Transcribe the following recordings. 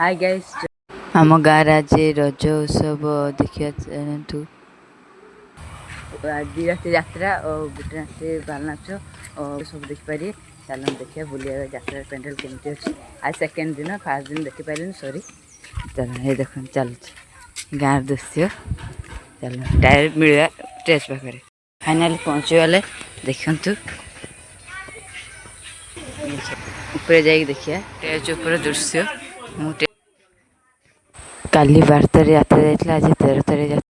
Hi guys आम गाँव आज रज उत्सव देखिए चलतु दी रात यात्रा और गोटे रात बाल नाच और सब देखिपारे चलन देखिए बुलिया यात्रा पेंडल केमती अच्छी आज सेकेंड दिन फास्ट दिन देखिपारे सॉरी चल ये देख चल गाँव दृश्य चल डायरेक्ट मिलवा स्टेज पाखे फाइनाली पहुँचीगले देखु ऊपर जाइए देखिए स्टेज ऊपर दृश्य काली 12 तारीख यात्रा जाइए आज 13 तारीख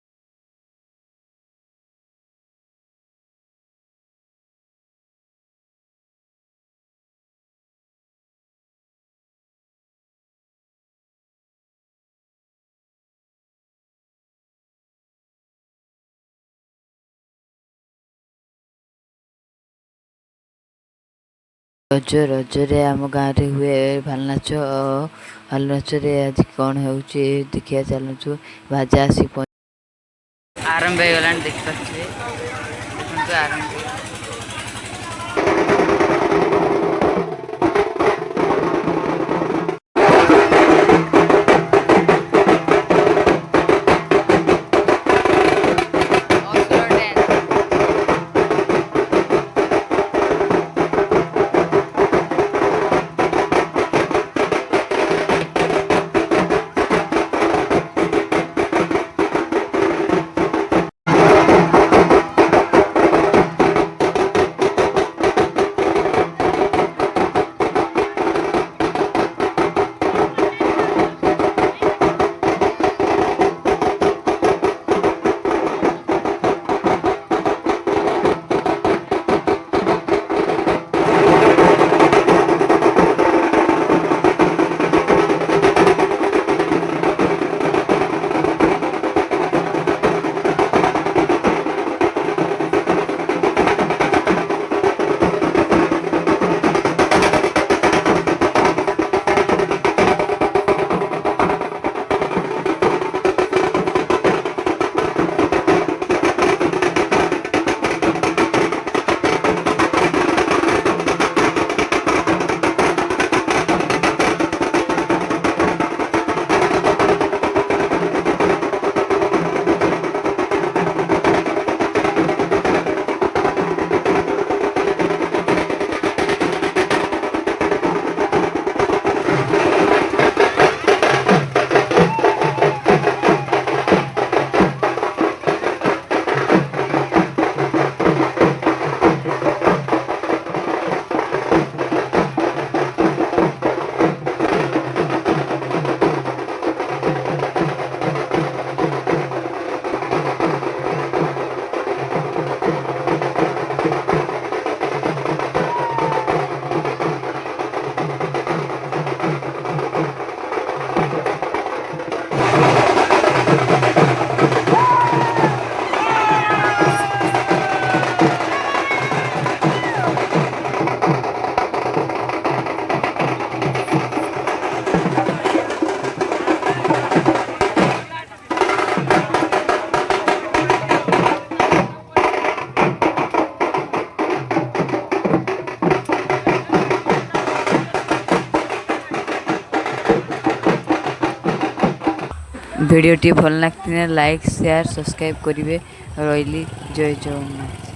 रजरे आम गाँव में हुए भाल नाच भाल नाच आज कौन हो देखिए चलु बाजा आसी आरंभ हो गला देखिए आरंभ भिडियोटी भल लगती लाइक शेयर सब्सक्राइब करेंगे रही जय जगन्नाथ।